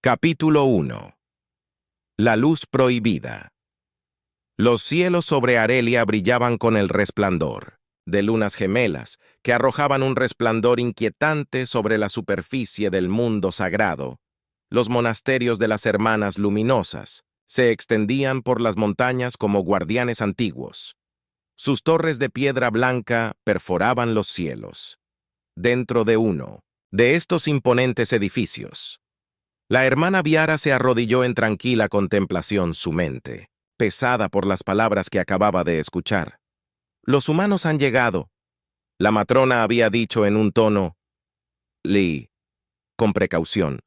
Capítulo 1. La luz prohibida. Los cielos sobre Arelia brillaban con el resplandor de lunas gemelas que arrojaban un resplandor inquietante sobre la superficie del mundo sagrado. Los monasterios de las Hermanas Luminosas se extendían por las montañas como guardianes antiguos. Sus torres de piedra blanca perforaban los cielos. Dentro de uno de estos imponentes edificios, la hermana Viara se arrodilló en tranquila contemplación, su mente pesada por las palabras que acababa de escuchar. Los humanos han llegado. La matrona había dicho en un tono con precaución.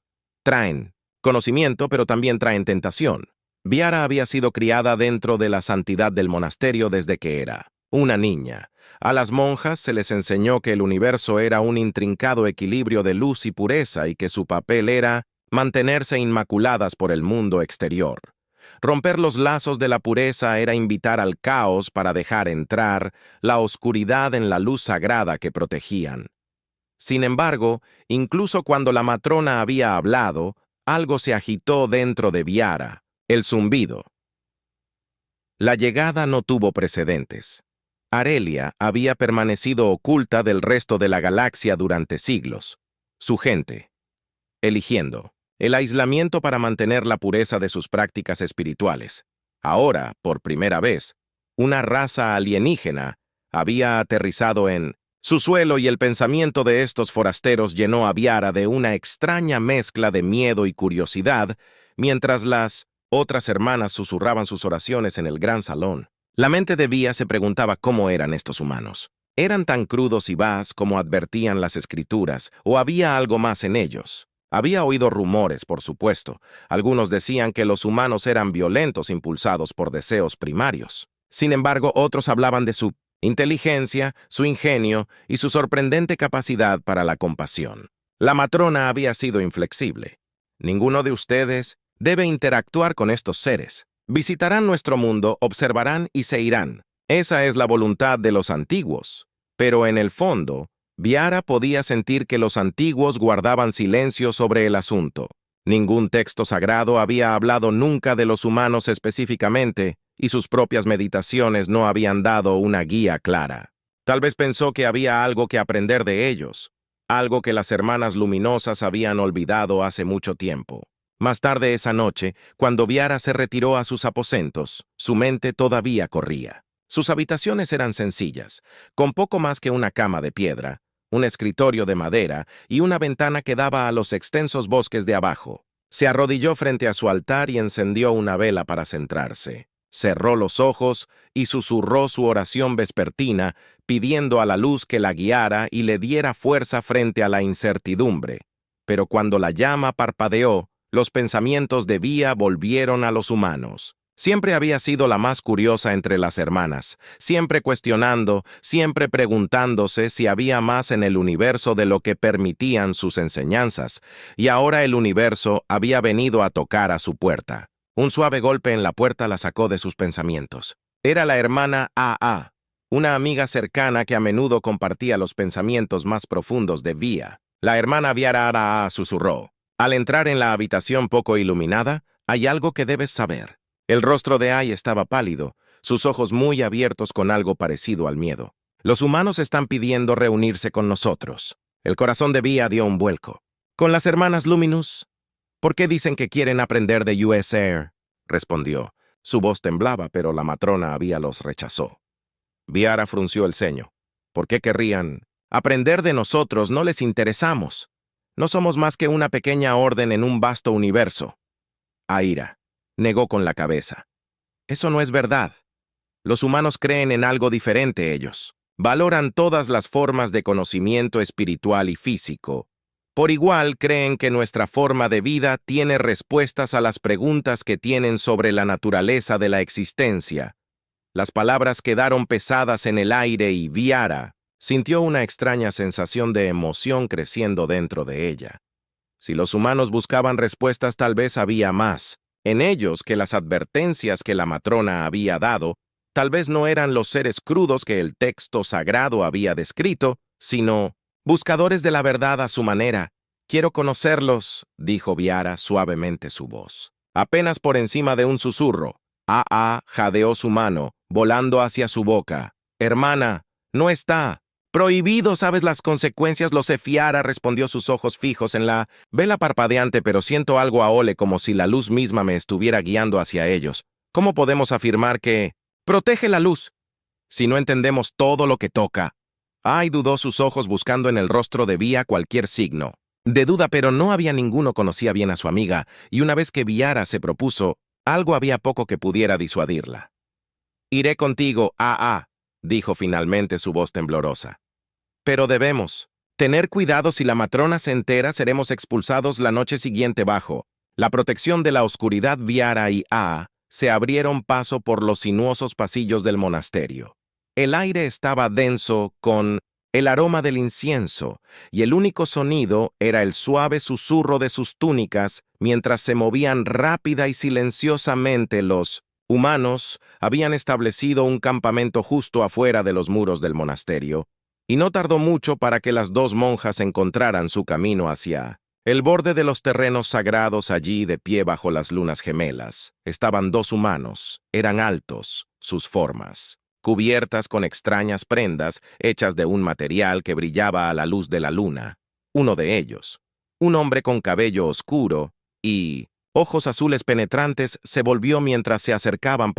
Traen conocimiento, pero también traen tentación. Viara había sido criada dentro de la santidad del monasterio desde que era una niña. A las monjas se les enseñó que el universo era un intrincado equilibrio de luz y pureza y que su papel era mantenerse inmaculadas por el mundo exterior. Romper los lazos de la pureza era invitar al caos para dejar entrar la oscuridad en la luz sagrada que protegían. Sin embargo, incluso cuando la matrona había hablado, algo se agitó dentro de Viara, el zumbido. La llegada no tuvo precedentes. Arelia había permanecido oculta del resto de la galaxia durante siglos. Su gente, eligiendo el aislamiento para mantener la pureza de sus prácticas espirituales. Ahora, por primera vez, una raza alienígena había aterrizado en su suelo y el pensamiento de estos forasteros llenó a Viara de una extraña mezcla de miedo y curiosidad, mientras las otras hermanas susurraban sus oraciones en el gran salón. La mente de Vía se preguntaba cómo eran estos humanos. ¿Eran tan crudos y vas como advertían las escrituras, o había algo más en ellos? Había oído rumores, por supuesto. Algunos decían que los humanos eran violentos impulsados por deseos primarios. Sin embargo, otros hablaban de su inteligencia, su ingenio y su sorprendente capacidad para la compasión. La matrona había sido inflexible. Ninguno de ustedes debe interactuar con estos seres. Visitarán nuestro mundo, observarán y se irán. Esa es la voluntad de los antiguos. Pero en el fondo, Viara podía sentir que los antiguos guardaban silencio sobre el asunto. Ningún texto sagrado había hablado nunca de los humanos específicamente, y sus propias meditaciones no habían dado una guía clara. Tal vez pensó que había algo que aprender de ellos, algo que las Hermanas Luminosas habían olvidado hace mucho tiempo. Más tarde esa noche, cuando Viara se retiró a sus aposentos, su mente todavía corría. Sus habitaciones eran sencillas, con poco más que una cama de piedra, un escritorio de madera y una ventana que daba a los extensos bosques de abajo. Se arrodilló frente a su altar y encendió una vela para centrarse. Cerró los ojos y susurró su oración vespertina, pidiendo a la luz que la guiara y le diera fuerza frente a la incertidumbre. Pero cuando la llama parpadeó, los pensamientos de Vía volvieron a los humanos. Siempre había sido la más curiosa entre las hermanas, siempre cuestionando, siempre preguntándose si había más en el universo de lo que permitían sus enseñanzas, y ahora el universo había venido a tocar a su puerta. Un suave golpe en la puerta la sacó de sus pensamientos. Era la hermana A.A., una amiga cercana que a menudo compartía los pensamientos más profundos de Vía. La hermana Viara A.A. susurró. Al entrar en la habitación poco iluminada, hay algo que debes saber. El rostro de Ai estaba pálido, sus ojos muy abiertos con algo parecido al miedo. Los humanos están pidiendo reunirse con nosotros. El corazón de Vía dio un vuelco. ¿Con las hermanas Luminous? ¿Por qué dicen que quieren aprender de US Air? Respondió. Su voz temblaba, pero la matrona había los rechazó. Viara frunció el ceño. ¿Por qué querrían aprender de nosotros? No les interesamos. No somos más que una pequeña orden en un vasto universo. Aira negó con la cabeza. Eso no es verdad. Los humanos creen en algo diferente ellos. Valoran todas las formas de conocimiento espiritual y físico. Por igual creen que nuestra forma de vida tiene respuestas a las preguntas que tienen sobre la naturaleza de la existencia. Las palabras quedaron pesadas en el aire y Viara sintió una extraña sensación de emoción creciendo dentro de ella. Si los humanos buscaban respuestas, tal vez había más en ellos que las advertencias que la matrona había dado. Tal vez no eran los seres crudos que el texto sagrado había descrito, sino buscadores de la verdad a su manera, Quiero conocerlos, dijo Viara suavemente su voz. Apenas por encima de un susurro, A.A. jadeó su mano, volando hacia su boca. Hermana, no está. Prohibido, sabes las consecuencias, lo sé. Viara respondió, sus ojos fijos en la vela parpadeante, pero siento algo a Ole, como si la luz misma me estuviera guiando hacia ellos. ¿Cómo podemos afirmar que protege la luz si no entendemos todo lo que toca? Ay, dudó, sus ojos buscando en el rostro de Vía cualquier signo de duda, pero no había ninguno. Conocía bien a su amiga, y una vez que Viara se propuso, algo había poco que pudiera disuadirla. Iré contigo, A.A., dijo finalmente, su voz temblorosa. Pero debemos tener cuidado. Si la matrona se entera, seremos expulsados la noche siguiente. Bajo la protección de la oscuridad, Viara y A.A. se abrieron paso por los sinuosos pasillos del monasterio. El aire estaba denso con el aroma del incienso, y el único sonido era el suave susurro de sus túnicas mientras se movían rápida y silenciosamente. Los humanos habían establecido un campamento justo afuera de los muros del monasterio, y no tardó mucho para que las dos monjas encontraran su camino hacia el borde de los terrenos sagrados. Allí, de pie bajo las lunas gemelas, estaban dos humanos. Eran altos, sus formas cubiertas con extrañas prendas hechas de un material que brillaba a la luz de la luna. Uno de ellos, un hombre con cabello oscuro y ojos azules penetrantes, se volvió mientras se acercaban.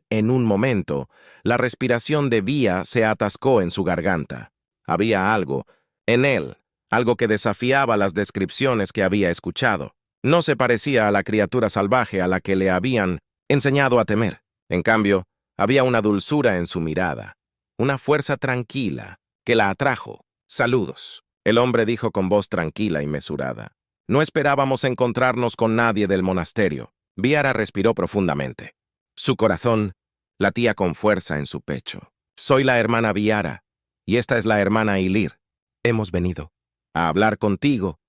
En un momento, la respiración de Vía se atascó en su garganta. Había algo en él, algo que desafiaba las descripciones que había escuchado. No se parecía a la criatura salvaje a la que le habían enseñado a temer. En cambio, había una dulzura en su mirada, una fuerza tranquila que la atrajo. Saludos, el hombre dijo con voz tranquila y mesurada. No esperábamos encontrarnos con nadie del monasterio. Viara respiró profundamente. Su corazón latía con fuerza en su pecho. Soy la hermana Viara, y esta es la hermana Ilir. Hemos venido a hablar contigo,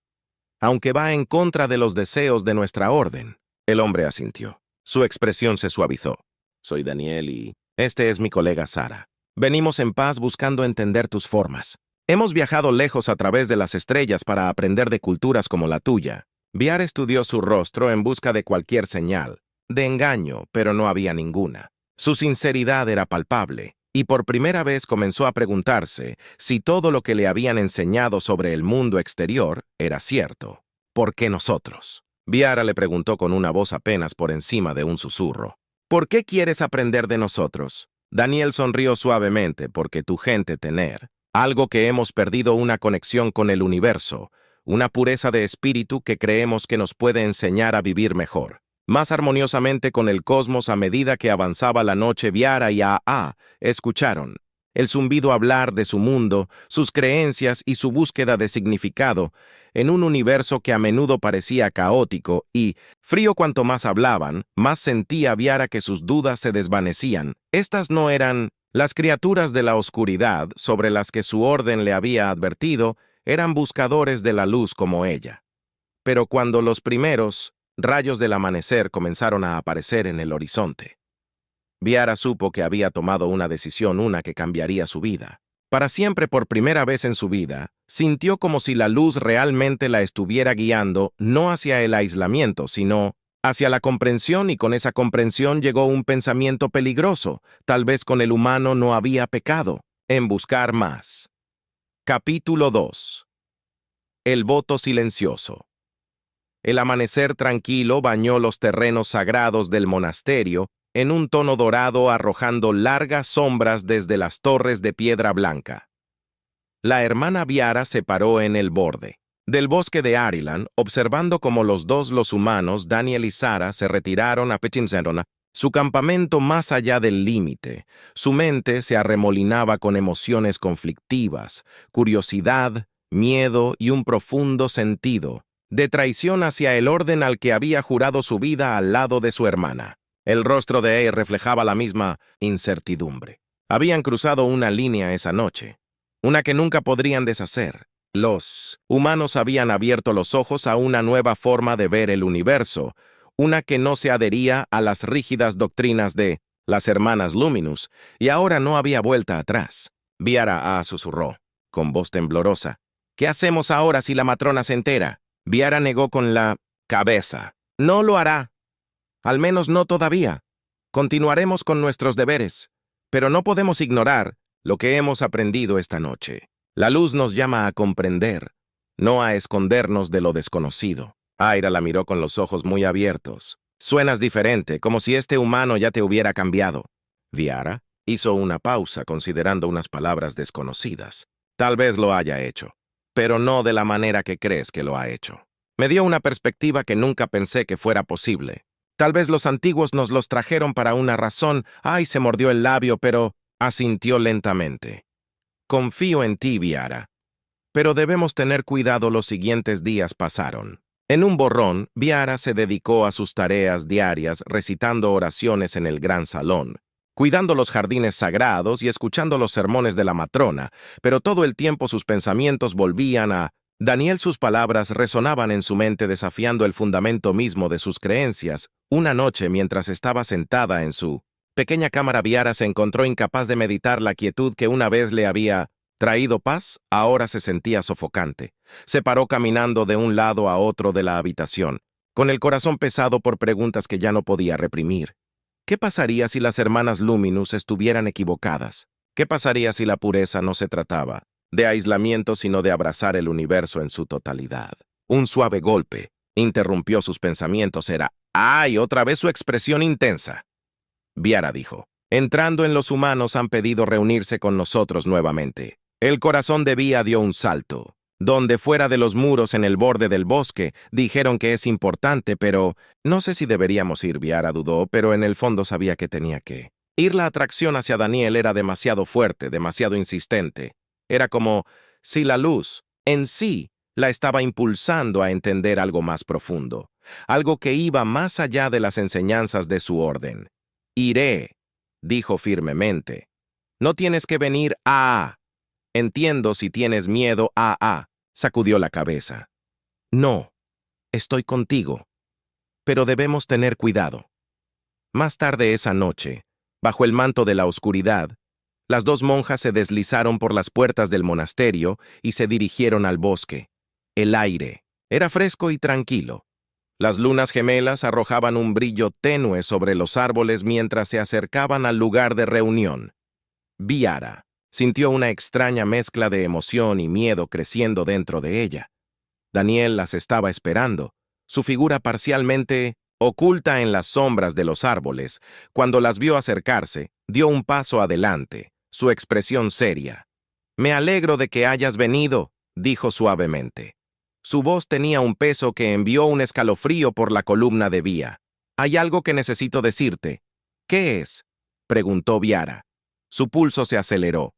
aunque va en contra de los deseos de nuestra orden. El hombre asintió. Su expresión se suavizó. Soy Daniel y este es mi colega Sara. Venimos en paz buscando entender tus formas. Hemos viajado lejos a través de las estrellas para aprender de culturas como la tuya. Viara estudió su rostro en busca de cualquier señal de engaño, pero no había ninguna. Su sinceridad era palpable, y por primera vez comenzó a preguntarse si todo lo que le habían enseñado sobre el mundo exterior era cierto. ¿Por qué nosotros? Viara le preguntó con una voz apenas por encima de un susurro. ¿Por qué quieres aprender de nosotros? Daniel sonrió suavemente. Porque tu gente tener algo que hemos perdido, una conexión con el universo, una pureza de espíritu que creemos que nos puede enseñar a vivir mejor, más armoniosamente con el cosmos. A medida que avanzaba la noche, Viara y A.A. escucharon el zumbido hablar de su mundo, sus creencias y su búsqueda de significado, en un universo que a menudo parecía caótico y frío. Cuanto más hablaban, más sentía Viara que sus dudas se desvanecían. Estas no eran las criaturas de la oscuridad sobre las que su orden le había advertido, eran buscadores de la luz como ella. Pero cuando los primeros rayos del amanecer comenzaron a aparecer en el horizonte, Viara supo que había tomado una decisión, una que cambiaría su vida. Para siempre. Por primera vez en su vida, sintió como si la luz realmente la estuviera guiando, no hacia el aislamiento, sino hacia la comprensión, y con esa comprensión llegó un pensamiento peligroso. Tal vez con el humano no había pecado, en buscar más. Capítulo 2. El voto silencioso. El amanecer tranquilo bañó los terrenos sagrados del monasterio en un tono dorado, arrojando largas sombras desde las torres de piedra blanca. La hermana Viara se paró en el borde del bosque de Arilan, observando cómo los humanos, Daniel y Sara, se retiraron a Pechinsendona, su campamento más allá del límite. Su mente se arremolinaba con emociones conflictivas, curiosidad, miedo y un profundo sentido de traición hacia el orden al que había jurado su vida al lado de su hermana. El rostro de él reflejaba la misma incertidumbre. Habían cruzado una línea esa noche, una que nunca podrían deshacer. Los humanos habían abierto los ojos a una nueva forma de ver el universo, una que no se adhería a las rígidas doctrinas de las hermanas Luminous, y ahora no había vuelta atrás. Viara susurró, con voz temblorosa. ¿Qué hacemos ahora si la matrona se entera? Viara negó con la cabeza. No lo hará. Al menos no todavía. Continuaremos con nuestros deberes, pero no podemos ignorar lo que hemos aprendido esta noche. La luz nos llama a comprender, no a escondernos de lo desconocido. Aira la miró con los ojos muy abiertos. Suenas diferente, como si este humano ya te hubiera cambiado. Viara hizo una pausa considerando unas palabras desconocidas. Tal vez lo haya hecho, pero no de la manera que crees que lo ha hecho. Me dio una perspectiva que nunca pensé que fuera posible. Tal vez los antiguos nos los trajeron para una razón. Ay, se mordió el labio, pero asintió lentamente. Confío en ti, Viara. Pero debemos tener cuidado. Los siguientes días pasaron. En un borrón, Viara se dedicó a sus tareas diarias recitando oraciones en el gran salón, cuidando los jardines sagrados y escuchando los sermones de la matrona, pero todo el tiempo sus pensamientos volvían a Daniel. Sus palabras resonaban en su mente desafiando el fundamento mismo de sus creencias. Una noche, mientras estaba sentada en su pequeña cámara, Viara se encontró incapaz de meditar. La quietud que una vez le había traído paz, ahora se sentía sofocante. Se paró caminando de un lado a otro de la habitación, con el corazón pesado por preguntas que ya no podía reprimir. ¿Qué pasaría si las hermanas Luminous estuvieran equivocadas? ¿Qué pasaría si la pureza no se trataba de aislamiento, sino de abrazar el universo en su totalidad? Un suave golpe interrumpió sus pensamientos. Era ¡ay! Otra vez su expresión intensa. Viara dijo: entrando en los humanos han pedido reunirse con nosotros nuevamente. El corazón de Vía dio un salto. Donde fuera de los muros en el borde del bosque, dijeron que es importante, pero no sé si deberíamos ir. Viara dudó, pero en el fondo sabía que tenía que ir. La atracción hacia Daniel era demasiado fuerte, demasiado insistente. Era como si la luz en sí la estaba impulsando a entender algo más profundo, algo que iba más allá de las enseñanzas de su orden. Iré, dijo firmemente. No tienes que venir a... Entiendo si tienes miedo a... Sacudió la cabeza. No, estoy contigo. Pero debemos tener cuidado. Más tarde esa noche, bajo el manto de la oscuridad, las dos monjas se deslizaron por las puertas del monasterio y se dirigieron al bosque. El aire era fresco y tranquilo. Las lunas gemelas arrojaban un brillo tenue sobre los árboles mientras se acercaban al lugar de reunión. Viara sintió una extraña mezcla de emoción y miedo creciendo dentro de ella. Daniel las estaba esperando, su figura parcialmente oculta en las sombras de los árboles. Cuando las vio acercarse, dio un paso adelante, su expresión seria. «Me alegro de que hayas venido», dijo suavemente. Su voz tenía un peso que envió un escalofrío por la columna de Vía. «Hay algo que necesito decirte». «¿Qué es?», preguntó Viara. Su pulso se aceleró.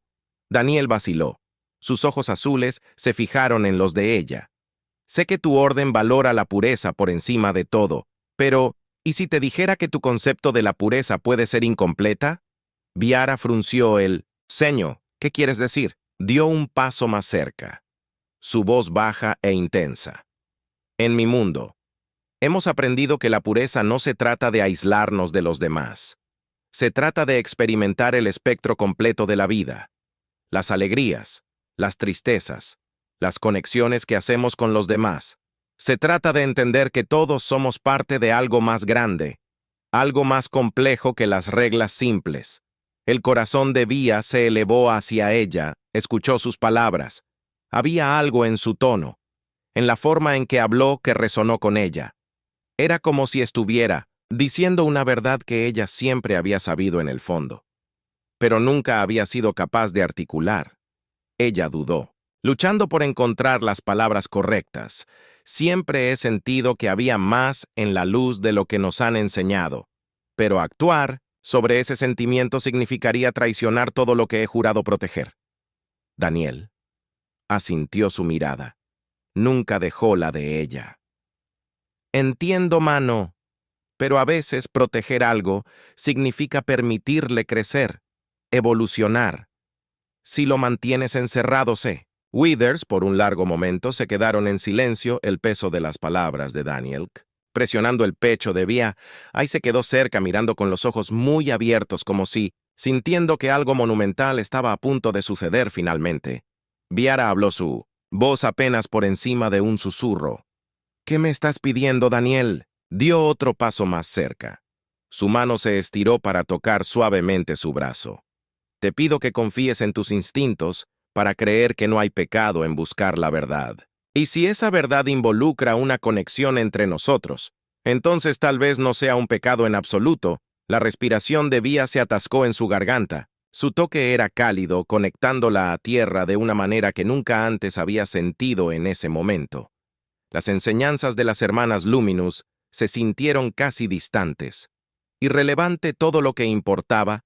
Daniel vaciló. Sus ojos azules se fijaron en los de ella. «Sé que tu orden valora la pureza por encima de todo, pero ¿y si te dijera que tu concepto de la pureza puede ser incompleta?» Viara frunció el ceño. «¿Qué quieres decir?». Dio un paso más cerca. Su voz baja e intensa. «En mi mundo, hemos aprendido que la pureza no se trata de aislarnos de los demás. Se trata de experimentar el espectro completo de la vida. Las alegrías, las tristezas, las conexiones que hacemos con los demás. Se trata de entender que todos somos parte de algo más grande, algo más complejo que las reglas simples». El corazón de Vía se elevó hacia ella, escuchó sus palabras. Había algo en su tono, en la forma en que habló, que resonó con ella. Era como si estuviera diciendo una verdad que ella siempre había sabido en el fondo, pero nunca había sido capaz de articular. Ella dudó, luchando por encontrar las palabras correctas. Siempre he sentido que había más en la luz de lo que nos han enseñado, pero actuar sobre ese sentimiento significaría traicionar todo lo que he jurado proteger. Daniel asintió su mirada. Nunca dejó la de ella. «Entiendo, mano, pero a veces proteger algo significa permitirle crecer, evolucionar. Si lo mantienes encerrado, sé». Withers, por un largo momento, se quedaron en silencio, el peso de las palabras de Daniel presionando el pecho de Vía. Ahí se quedó cerca, mirando con los ojos muy abiertos, como si sintiendo que algo monumental estaba a punto de suceder finalmente. Viara habló, su voz apenas por encima de un susurro. ¿Qué me estás pidiendo, Daniel? Dio otro paso más cerca. Su mano se estiró para tocar suavemente su brazo. Te pido que confíes en tus instintos para creer que no hay pecado en buscar la verdad. Y si esa verdad involucra una conexión entre nosotros, entonces tal vez no sea un pecado en absoluto. La respiración de Vía se atascó en su garganta. Su toque era cálido, conectándola a tierra de una manera que nunca antes había sentido en ese momento. Las enseñanzas de las hermanas Luminous se sintieron casi distantes. Irrelevante todo lo que importaba,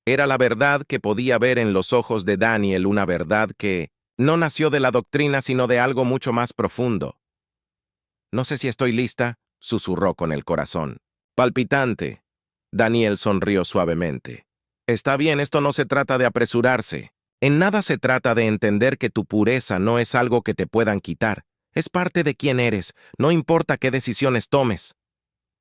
era la verdad que podía ver en los ojos de Daniel, una verdad que no nació de la doctrina sino de algo mucho más profundo. No sé si estoy lista, susurró con el corazón. Palpitante. Daniel sonrió suavemente. Está bien, esto no se trata de apresurarse. En nada se trata de entender que tu pureza no es algo que te puedan quitar. Es parte de quién eres, no importa qué decisiones tomes.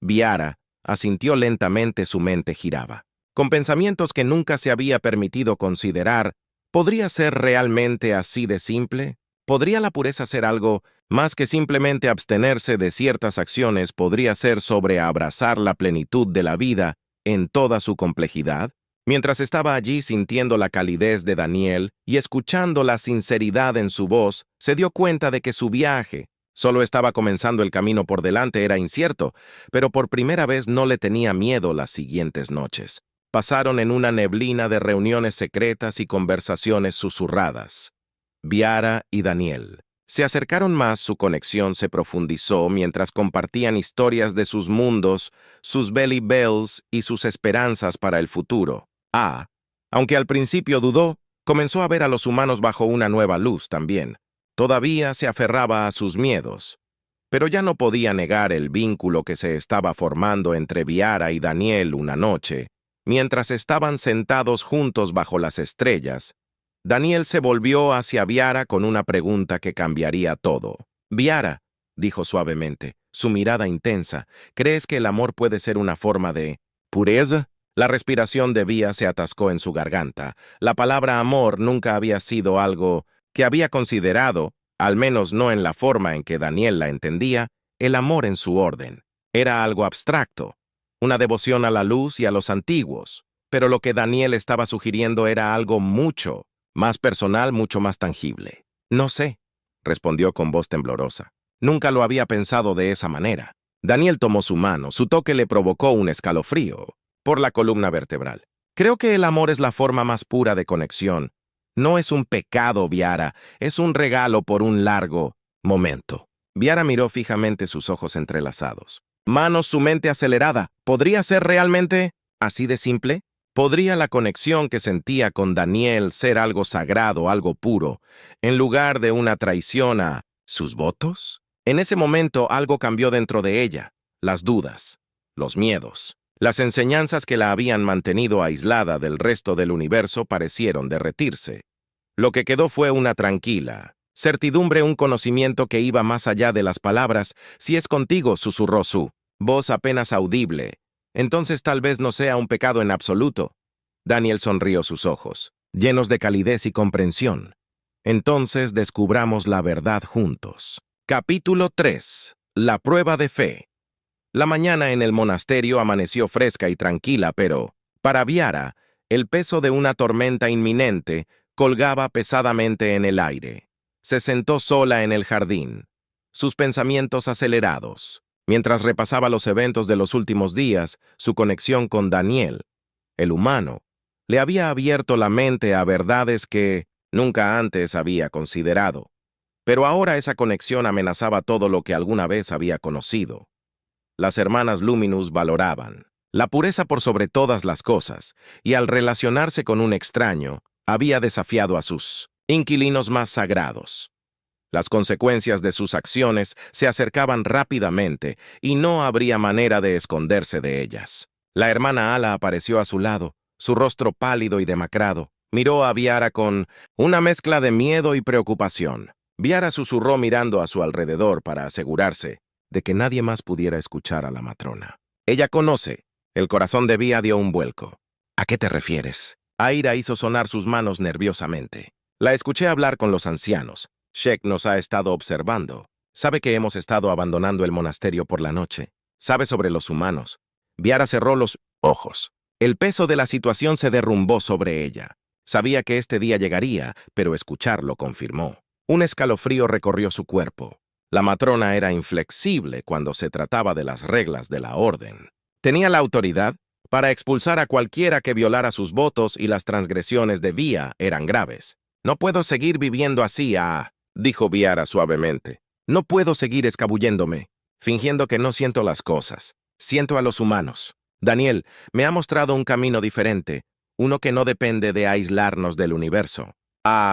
Viara asintió lentamente, su mente giraba. Con pensamientos que nunca se había permitido considerar, ¿podría ser realmente así de simple? ¿Podría la pureza ser algo más que simplemente abstenerse de ciertas acciones? ¿Podría ser sobre abrazar la plenitud de la vida en toda su complejidad? Mientras estaba allí sintiendo la calidez de Daniel y escuchando la sinceridad en su voz, se dio cuenta de que su viaje solo estaba comenzando. El camino por delante era incierto, pero por primera vez no le tenía miedo las siguientes noches. Pasaron en una neblina de reuniones secretas y conversaciones susurradas. Viara y Daniel se acercaron más, su conexión se profundizó mientras compartían historias de sus mundos, sus Belly Bells y sus esperanzas para el futuro. Aunque al principio dudó, comenzó a ver a los humanos bajo una nueva luz también. Todavía se aferraba a sus miedos, pero ya no podía negar el vínculo que se estaba formando entre Viara y Daniel una noche. Mientras estaban sentados juntos bajo las estrellas, Daniel se volvió hacia Viara con una pregunta que cambiaría todo. Viara, dijo suavemente, su mirada intensa, ¿crees que el amor puede ser una forma de pureza? La respiración de Vía se atascó en su garganta. La palabra amor nunca había sido algo que había considerado, al menos no en la forma en que Daniel la entendía, el amor en su orden. Era algo abstracto, una devoción a la luz y a los antiguos, pero lo que Daniel estaba sugiriendo era algo mucho más personal, mucho más tangible. No sé, respondió con voz temblorosa. Nunca lo había pensado de esa manera. Daniel tomó su mano, su toque le provocó un escalofrío por la columna vertebral. Creo que el amor es la forma más pura de conexión. No es un pecado, Viara, es un regalo por un largo momento. Viara miró fijamente, sus ojos entrelazados. Manos, su mente acelerada. ¿Podría ser realmente así de simple? ¿Podría la conexión que sentía con Daniel ser algo sagrado, algo puro, en lugar de una traición a sus votos? En ese momento algo cambió dentro de ella. Las dudas, los miedos, las enseñanzas que la habían mantenido aislada del resto del universo parecieron derretirse. Lo que quedó fue una tranquila certidumbre, un conocimiento que iba más allá de las palabras. Si es contigo, susurró su voz apenas audible, entonces tal vez no sea un pecado en absoluto. Daniel sonrió, sus ojos llenos de calidez y comprensión. Entonces descubramos la verdad juntos. Capítulo 3. La prueba de fe. La mañana en el monasterio amaneció fresca y tranquila, pero, para Viara, el peso de una tormenta inminente colgaba pesadamente en el aire. Se sentó sola en el jardín, sus pensamientos acelerados, mientras repasaba los eventos de los últimos días. Su conexión con Daniel, el humano, le había abierto la mente a verdades que nunca antes había considerado. Pero ahora esa conexión amenazaba todo lo que alguna vez había conocido. Las hermanas Luminous valoraban la pureza por sobre todas las cosas, y al relacionarse con un extraño, había desafiado a sus inquilinos más sagrados. Las consecuencias de sus acciones se acercaban rápidamente y no habría manera de esconderse de ellas. La hermana Ala apareció a su lado, su rostro pálido y demacrado. Miró a Viara con una mezcla de miedo y preocupación. Viara susurró mirando a su alrededor para asegurarse de que nadie más pudiera escuchar a la matrona. Ella conoce. El corazón de Vía dio un vuelco. ¿A qué te refieres? Aira hizo sonar sus manos nerviosamente. La escuché hablar con los ancianos. Shek nos ha estado observando. Sabe que hemos estado abandonando el monasterio por la noche. Sabe sobre los humanos. Viara cerró los ojos. El peso de la situación se derrumbó sobre ella. Sabía que este día llegaría, pero escucharlo confirmó. Un escalofrío recorrió su cuerpo. La matrona era inflexible cuando se trataba de las reglas de la orden. Tenía la autoridad para expulsar a cualquiera que violara sus votos y las transgresiones de Vía eran graves. «No puedo seguir viviendo así, dijo Viara suavemente. «No puedo seguir escabulléndome, fingiendo que no siento las cosas. Siento a los humanos. Daniel me ha mostrado un camino diferente, uno que no depende de aislarnos del universo».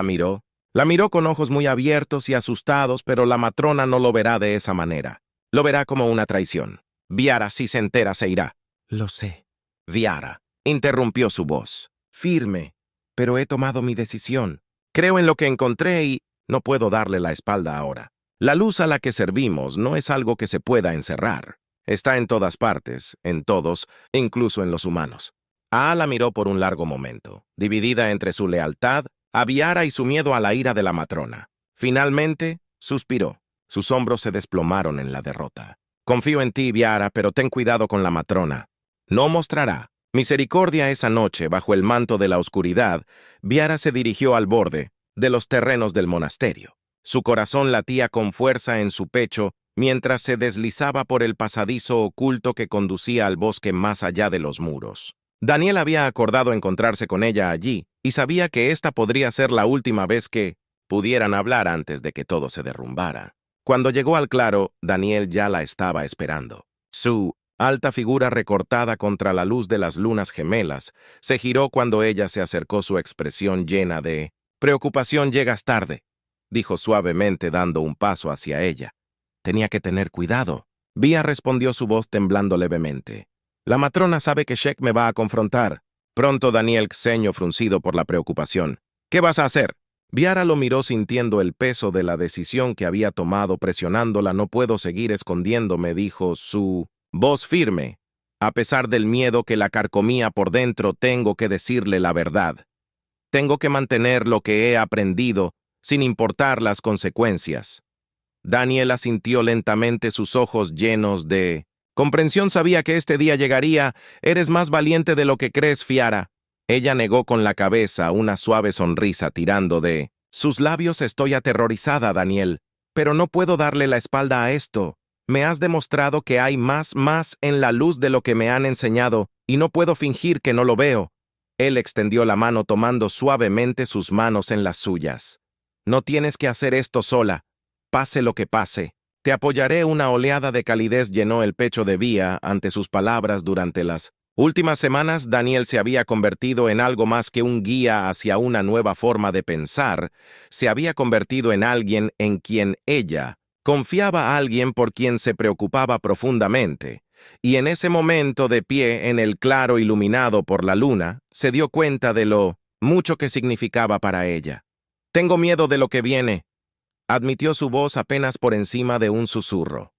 Miró. La miró con ojos muy abiertos y asustados, pero la matrona no lo verá de esa manera. Lo verá como una traición. Viara, si se entera, se irá. «Lo sé». Viara interrumpió su voz. «Firme, pero he tomado mi decisión. Creo en lo que encontré y no puedo darle la espalda ahora. La luz a la que servimos no es algo que se pueda encerrar. Está en todas partes, en todos, incluso en los humanos». La miró por un largo momento, dividida entre su lealtad a Viara y su miedo a la ira de la matrona. Finalmente, suspiró. Sus hombros se desplomaron en la derrota. «Confío en ti, Viara, pero ten cuidado con la matrona. No mostrará misericordia esa noche bajo el manto de la oscuridad». Viara se dirigió al borde de los terrenos del monasterio. Su corazón latía con fuerza en su pecho mientras se deslizaba por el pasadizo oculto que conducía al bosque más allá de los muros. Daniel había acordado encontrarse con ella allí y sabía que esta podría ser la última vez que pudieran hablar antes de que todo se derrumbara. Cuando llegó al claro, Daniel ya la estaba esperando. Su alta figura recortada contra la luz de las lunas gemelas se giró cuando ella se acercó, su expresión llena de preocupación. «Llegas tarde», dijo suavemente dando un paso hacia ella. «Tenía que tener cuidado». Vía respondió, su voz temblando levemente. «La matrona sabe que Shek me va a confrontar». Pronto Daniel, ceño fruncido por la preocupación. «¿Qué vas a hacer?» Viara lo miró sintiendo el peso de la decisión que había tomado, presionándola. «No puedo seguir escondiéndome», dijo, su voz firme. A pesar del miedo que la carcomía por dentro, tengo que decirle la verdad. Tengo que mantener lo que he aprendido, sin importar las consecuencias». Daniel asintió lentamente, sus ojos llenos de comprensión. «Sabía que este día llegaría. Eres más valiente de lo que crees, Viara». Ella negó con la cabeza, una suave sonrisa tirando de sus labios. «Estoy aterrorizada, Daniel, pero no puedo darle la espalda a esto. Me has demostrado que hay más en la luz de lo que me han enseñado, y no puedo fingir que no lo veo». Él extendió la mano tomando suavemente sus manos en las suyas. «No tienes que hacer esto sola. Pase lo que pase, te apoyaré». Una oleada de calidez llenó el pecho de Vía ante sus palabras. Durante las últimas semanas, Daniel se había convertido en algo más que un guía hacia una nueva forma de pensar. Se había convertido en alguien en quien ella confiaba, alguien por quien se preocupaba profundamente. Y en ese momento, de pie en el claro iluminado por la luna, se dio cuenta de lo mucho que significaba para ella. «Tengo miedo de lo que viene», admitió, su voz apenas por encima de un susurro.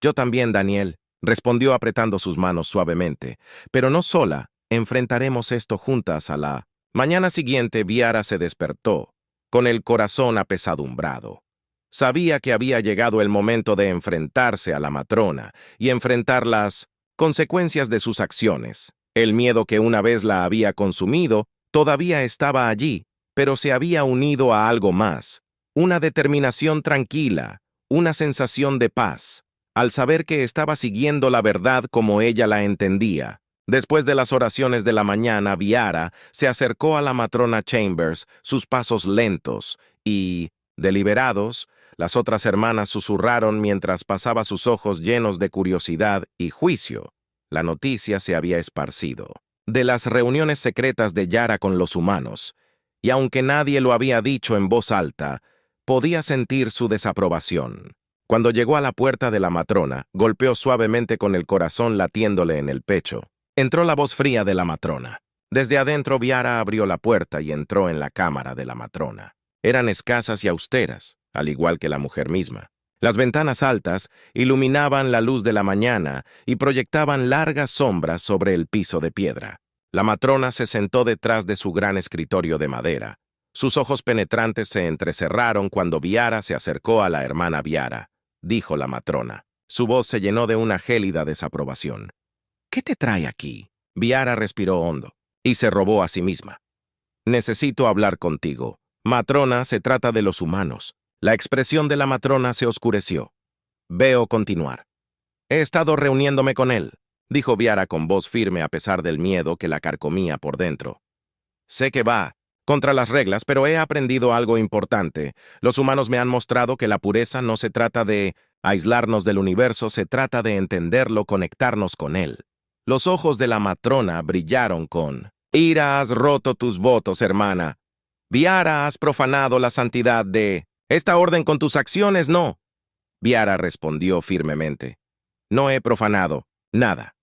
«Yo también, Daniel», respondió apretando sus manos suavemente. «Pero no sola, enfrentaremos esto juntas». A la mañana siguiente, Viara se despertó, con el corazón apesadumbrado. Sabía que había llegado el momento de enfrentarse a la matrona y enfrentar las consecuencias de sus acciones. El miedo que una vez la había consumido todavía estaba allí, pero se había unido a algo más. Una determinación tranquila, una sensación de paz, al saber que estaba siguiendo la verdad como ella la entendía. Después de las oraciones de la mañana, Viara se acercó a la matrona Chambers, sus pasos lentos y deliberados. Las otras hermanas susurraron mientras pasaba sus ojos llenos de curiosidad y juicio. La noticia se había esparcido de las reuniones secretas de Yara con los humanos, y aunque nadie lo había dicho en voz alta, podía sentir su desaprobación. Cuando llegó a la puerta de la matrona, golpeó suavemente con el corazón latiéndole en el pecho. Entró la voz fría de la matrona. Desde adentro, Viara abrió la puerta y entró en la cámara de la matrona. Eran escasas y austeras, al igual que la mujer misma. Las ventanas altas iluminaban la luz de la mañana y proyectaban largas sombras sobre el piso de piedra. La matrona se sentó detrás de su gran escritorio de madera. Sus ojos penetrantes se entrecerraron cuando Viara se acercó a la hermana Viara. dijo la matrona. Su voz se llenó de una gélida desaprobación. ¿Qué te trae aquí? Viara respiró hondo y se robó a sí misma. Necesito hablar contigo. Matrona, se trata de los humanos. La expresión de la matrona se oscureció. Veo continuar. He estado reuniéndome con él, dijo Viara con voz firme a pesar del miedo que la carcomía por dentro. Sé que va contra las reglas, pero he aprendido algo importante. Los humanos me han mostrado que la pureza no se trata de aislarnos del universo, se trata de entenderlo, conectarnos con él. Los ojos de la matrona brillaron con ira. Has roto tus votos, hermana. Viara, has profanado la santidad de esta orden con tus acciones, no. Viara respondió firmemente. No he profanado nada.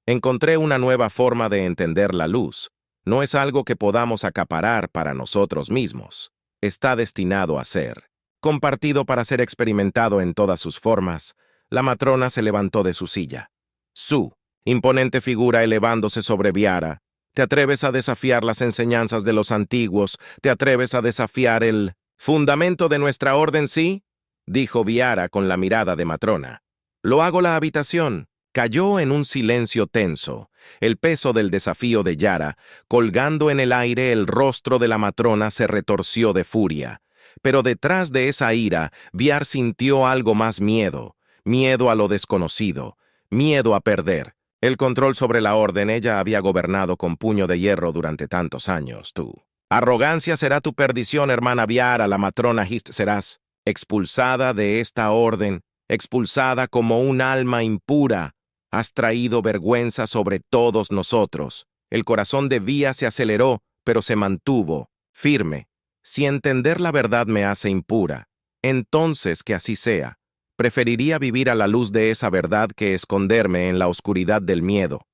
Encontré una nueva forma de entender la luz. No es algo que podamos acaparar para nosotros mismos. Está destinado a ser compartido para ser experimentado en todas sus formas. La matrona se levantó de su silla. Su imponente figura elevándose sobre Viara. ¿Te atreves a desafiar las enseñanzas de los antiguos? ¿Te atreves a desafiar el fundamento de nuestra orden, sí? Dijo Viara con la mirada de matrona. Lo hago. La habitación cayó en un silencio tenso. El peso del desafío de Yara, colgando en el aire, el rostro de la matrona se retorció de furia. Pero detrás de esa ira, Viar sintió algo más: miedo. Miedo a lo desconocido. Miedo a perder el control sobre la orden. Ella había gobernado con puño de hierro durante tantos años. Tu arrogancia será tu perdición, hermana Viara. La matrona Hist, serás expulsada de esta orden, expulsada como un alma impura. Has traído vergüenza sobre todos nosotros. El corazón de Vía se aceleró, pero se mantuvo firme. Si entender la verdad me hace impura, entonces que así sea. Preferiría vivir a la luz de esa verdad que esconderme en la oscuridad del miedo.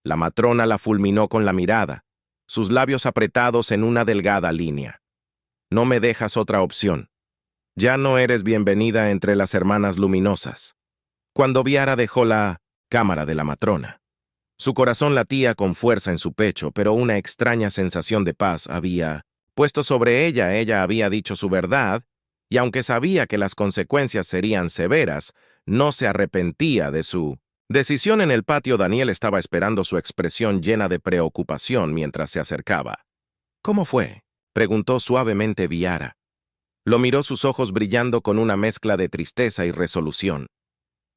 La matrona la fulminó con la mirada, sus labios apretados en una delgada línea. No me dejas otra opción. Ya no eres bienvenida entre las hermanas luminosas. Cuando Viara dejó la cámara de la matrona, su corazón latía con fuerza en su pecho, pero una extraña sensación de paz había puesto sobre ella. Ella había dicho su verdad, y aunque sabía que las consecuencias serían severas, no se arrepentía de su decisión. En el patio, Daniel estaba esperando, su expresión llena de preocupación mientras se acercaba. ¿Cómo fue?, preguntó suavemente Viara. Lo miró, sus ojos brillando con una mezcla de tristeza y resolución.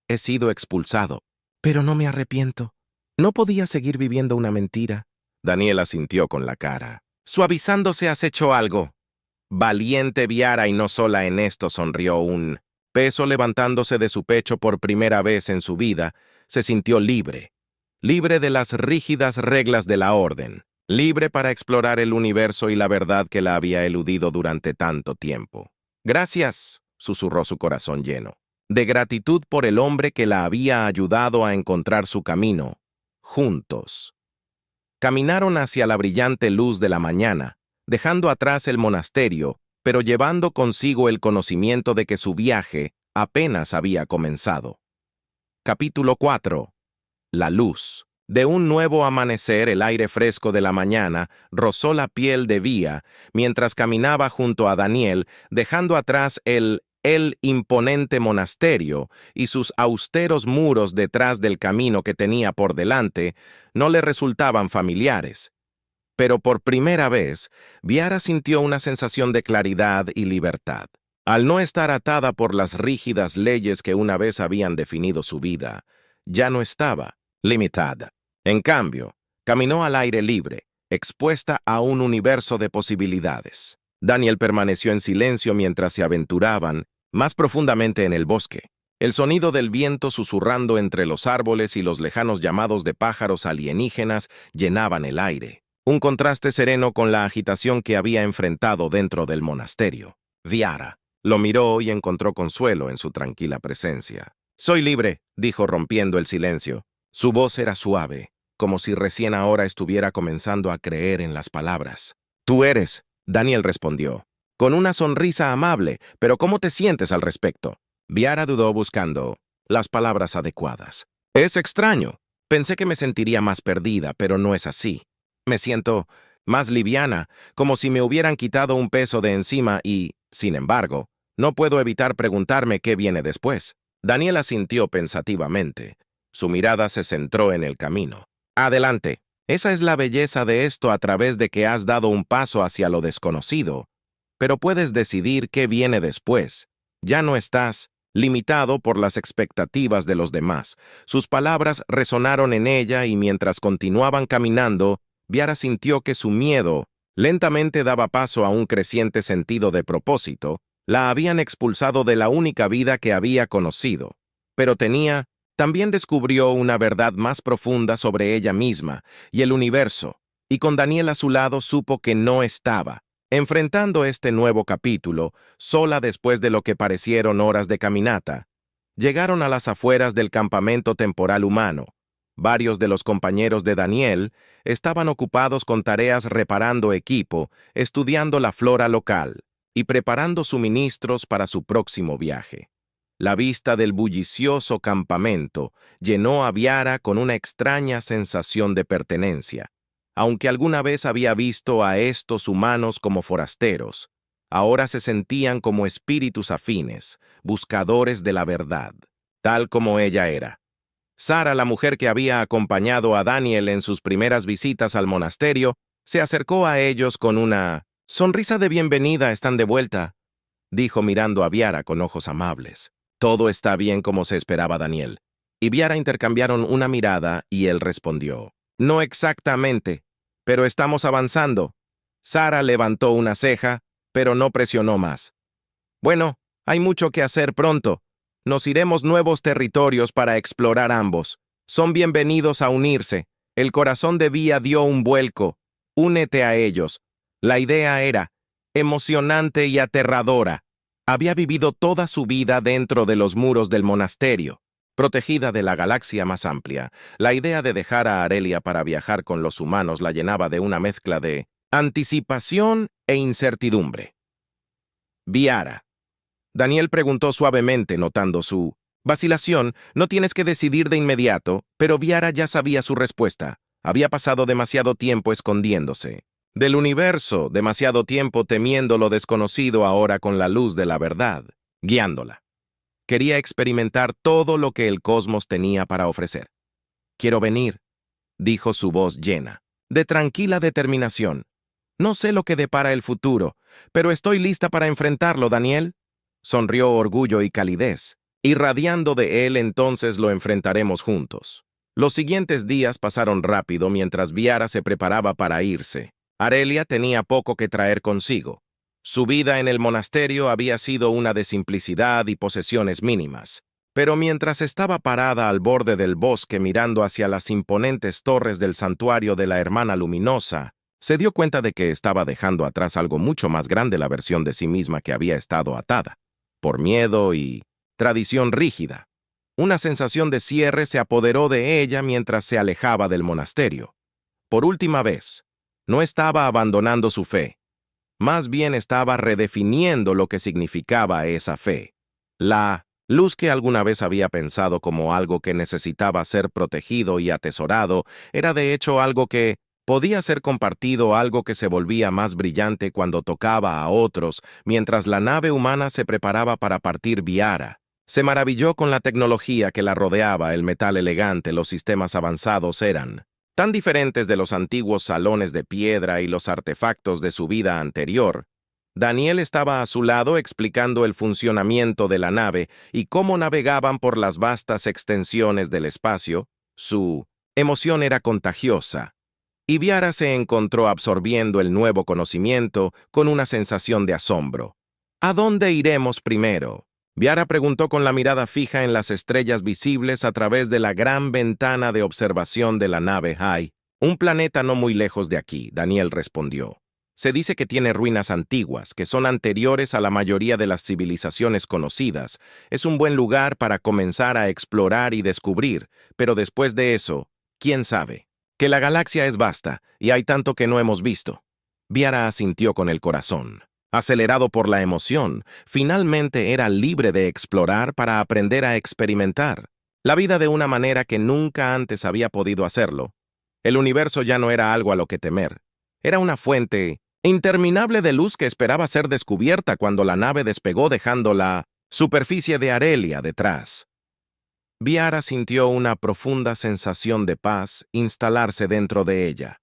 He sido expulsado, pero no me arrepiento. No podía seguir viviendo una mentira. Daniel asintió con la cara. Suavizándose, has hecho algo. Valiente Viara, y no sola en esto, sonrió. Un peso levantándose de su pecho por primera vez en su vida, se sintió libre. Libre de las rígidas reglas de la orden. Libre para explorar el universo y la verdad que la había eludido durante tanto tiempo. Gracias, susurró su corazón lleno de gratitud por el hombre que la había ayudado a encontrar su camino. Juntos caminaron hacia la brillante luz de la mañana, dejando atrás el monasterio, pero llevando consigo el conocimiento de que su viaje apenas había comenzado. Capítulo 4. La luz. De un nuevo amanecer, el aire fresco de la mañana rozó la piel de Vía mientras caminaba junto a Daniel, dejando atrás el imponente monasterio y sus austeros muros detrás del camino que tenía por delante. No le resultaban familiares. Pero por primera vez, Viara sintió una sensación de claridad y libertad. Al no estar atada por las rígidas leyes que una vez habían definido su vida, ya no estaba limitada. En cambio, caminó al aire libre, expuesta a un universo de posibilidades. Daniel permaneció en silencio mientras se aventuraban más profundamente en el bosque. El sonido del viento susurrando entre los árboles y los lejanos llamados de pájaros alienígenas llenaban el aire. Un contraste sereno con la agitación que había enfrentado dentro del monasterio. Viara lo miró y encontró consuelo en su tranquila presencia. «Soy libre», dijo rompiendo el silencio. Su voz era suave, como si recién ahora estuviera comenzando a creer en las palabras. «Tú eres», Daniel respondió, con una sonrisa amable. «Pero ¿cómo te sientes al respecto?». Viara dudó buscando las palabras adecuadas. «Es extraño. Pensé que me sentiría más perdida, pero no es así. Me siento más liviana, como si me hubieran quitado un peso de encima y, sin embargo, No puedo evitar preguntarme qué viene después. Daniel asintió pensativamente. Su mirada se centró en el camino. Adelante. Esa es la belleza de esto a través de que has dado un paso hacia lo desconocido. Pero puedes decidir qué viene después. Ya no estás limitado por las expectativas de los demás. Sus palabras resonaron en ella y mientras continuaban caminando, Viara sintió que su miedo lentamente daba paso a un creciente sentido de propósito. La habían expulsado de la única vida que había conocido. Pero también descubrió una verdad más profunda sobre ella misma y el universo, y con Daniel a su lado supo que no estaba enfrentando este nuevo capítulo, sola después de lo que parecieron horas de caminata. Llegaron a las afueras del campamento temporal humano. Varios de los compañeros de Daniel estaban ocupados con tareas reparando equipo, estudiando la flora local y preparando suministros para su próximo viaje. La vista del bullicioso campamento llenó a Viara con una extraña sensación de pertenencia. Aunque alguna vez había visto a estos humanos como forasteros, ahora se sentían como espíritus afines, buscadores de la verdad, tal como ella era. Sara, la mujer que había acompañado a Daniel en sus primeras visitas al monasterio, se acercó a ellos con una sonrisa de bienvenida. «Están de vuelta», dijo mirando a Viara con ojos amables. «Todo está bien como se esperaba, Daniel». Y Viara intercambiaron una mirada y él respondió: «No exactamente, pero estamos avanzando». Sara levantó una ceja, pero no presionó más. «Bueno, hay mucho que hacer pronto. Nos iremos nuevos territorios para explorar ambos. Son bienvenidos a unirse». El corazón de Vía dio un vuelco. «Únete a ellos». La idea era emocionante y aterradora. Había vivido toda su vida dentro de los muros del monasterio, protegida de la galaxia más amplia. La idea de dejar a Arelia para viajar con los humanos la llenaba de una mezcla de anticipación e incertidumbre. «Viara». Daniel preguntó suavemente, notando su vacilación. «No tienes que decidir de inmediato», pero Viara ya sabía su respuesta. Había pasado demasiado tiempo escondiéndose del universo, demasiado tiempo temiendo lo desconocido, ahora con la luz de la verdad, guiándola. Quería experimentar todo lo que el cosmos tenía para ofrecer. «Quiero venir», dijo su voz llena de tranquila determinación. «No sé lo que depara el futuro, pero estoy lista para enfrentarlo, Daniel». Sonrió orgullo y calidez. Irradiando de él, «Entonces lo enfrentaremos juntos». Los siguientes días pasaron rápido mientras Viara se preparaba para irse. Arelia tenía poco que traer consigo. Su vida en el monasterio había sido una de simplicidad y posesiones mínimas. Pero mientras estaba parada al borde del bosque mirando hacia las imponentes torres del santuario de la Hermana Luminosa, se dio cuenta de que estaba dejando atrás algo mucho más grande, la versión de sí misma que había estado atada por miedo y tradición rígida. Una sensación de cierre se apoderó de ella mientras se alejaba del monasterio. Por última vez, no estaba abandonando su fe. Más bien estaba redefiniendo lo que significaba esa fe. La luz que alguna vez había pensado como algo que necesitaba ser protegido y atesorado, era de hecho algo que podía ser compartido, algo que se volvía más brillante cuando tocaba a otros, mientras la nave humana se preparaba para partir. Viara se maravilló con la tecnología que la rodeaba, el metal elegante, los sistemas avanzados eran tan diferentes de los antiguos salones de piedra y los artefactos de su vida anterior. Daniel estaba a su lado explicando el funcionamiento de la nave y cómo navegaban por las vastas extensiones del espacio. Su emoción era contagiosa, y Viara se encontró absorbiendo el nuevo conocimiento con una sensación de asombro. «¿A dónde iremos primero?», Viara preguntó con la mirada fija en las estrellas visibles a través de la gran ventana de observación de la nave Hai. «Un planeta no muy lejos de aquí», Daniel respondió. «Se dice que tiene ruinas antiguas, que son anteriores a la mayoría de las civilizaciones conocidas. Es un buen lugar para comenzar a explorar y descubrir, pero después de eso, ¿quién sabe? Que la galaxia es vasta y hay tanto que no hemos visto». Viara asintió con el corazón. Acelerado por la emoción, finalmente era libre de explorar para aprender a experimentar la vida de una manera que nunca antes había podido hacerlo. El universo ya no era algo a lo que temer. Era una fuente interminable de luz que esperaba ser descubierta cuando la nave despegó dejando la superficie de Arelia detrás. Viara sintió una profunda sensación de paz instalarse dentro de ella.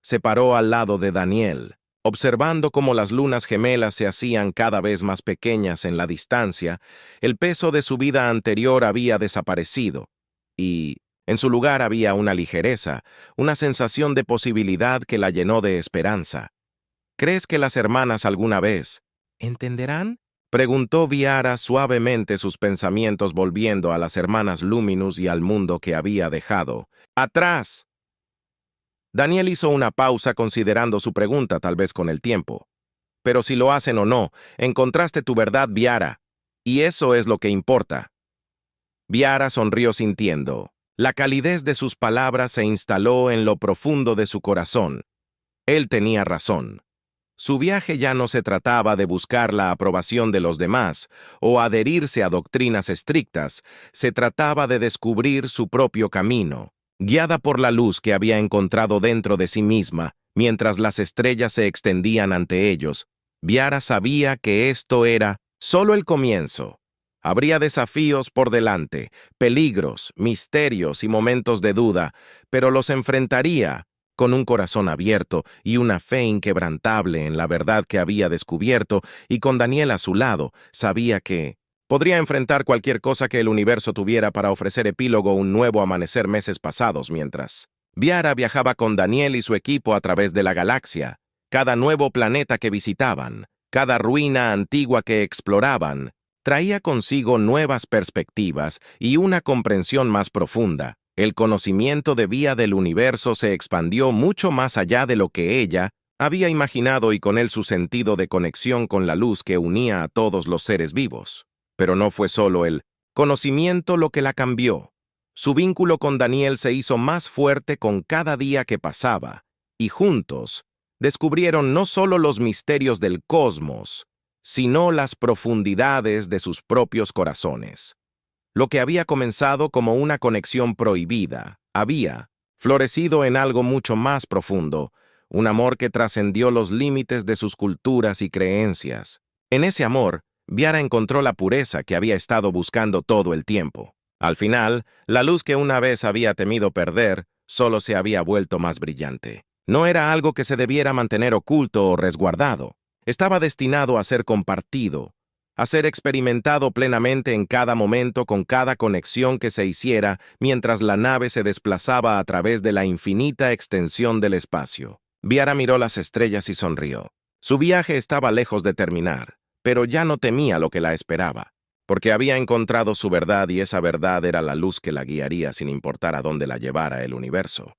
Se paró al lado de Daniel, observando cómo las lunas gemelas se hacían cada vez más pequeñas en la distancia. El peso de su vida anterior había desaparecido, y en su lugar había una ligereza, una sensación de posibilidad que la llenó de esperanza. ¿Crees que las hermanas alguna vez entenderán? Preguntó Viara suavemente, sus pensamientos volviendo a las hermanas Luminous y al mundo que había dejado atrás. Daniel hizo una pausa considerando su pregunta, tal vez con el tiempo. Pero si lo hacen o no, encontraste tu verdad, Viara, y eso es lo que importa. Viara sonrió sintiendo. La calidez de sus palabras se instaló en lo profundo de su corazón. Él tenía razón. Su viaje ya no se trataba de buscar la aprobación de los demás o adherirse a doctrinas estrictas, se trataba de descubrir su propio camino, guiada por la luz que había encontrado dentro de sí misma, mientras las estrellas se extendían ante ellos. Viara sabía que esto era solo el comienzo. Habría desafíos por delante, peligros, misterios y momentos de duda, pero los enfrentaría con un corazón abierto y una fe inquebrantable en la verdad que había descubierto, y con Daniel a su lado, sabía que podría enfrentar cualquier cosa que el universo tuviera para ofrecer epílogo un nuevo amanecer meses pasados mientras Viara viajaba con Daniel y su equipo a través de la galaxia. Cada nuevo planeta que visitaban, cada ruina antigua que exploraban, traía consigo nuevas perspectivas y una comprensión más profunda. El conocimiento de Vía del universo se expandió mucho más allá de lo que ella había imaginado, y con él su sentido de conexión con la luz que unía a todos los seres vivos. Pero no fue solo el conocimiento lo que la cambió. Su vínculo con Daniel se hizo más fuerte con cada día que pasaba, y juntos descubrieron no solo los misterios del cosmos, sino las profundidades de sus propios corazones. Lo que había comenzado como una conexión prohibida había florecido en algo mucho más profundo, un amor que trascendió los límites de sus culturas y creencias. En ese amor, Viara encontró la pureza que había estado buscando todo el tiempo. Al final, la luz que una vez había temido perder solo se había vuelto más brillante. No era algo que se debiera mantener oculto o resguardado. Estaba destinado a ser compartido, a ser experimentado plenamente en cada momento, con cada conexión que se hiciera mientras la nave se desplazaba a través de la infinita extensión del espacio. Viara miró las estrellas y sonrió. Su viaje estaba lejos de terminar, pero ya no temía lo que la esperaba, porque había encontrado su verdad, y esa verdad era la luz que la guiaría sin importar a dónde la llevara el universo.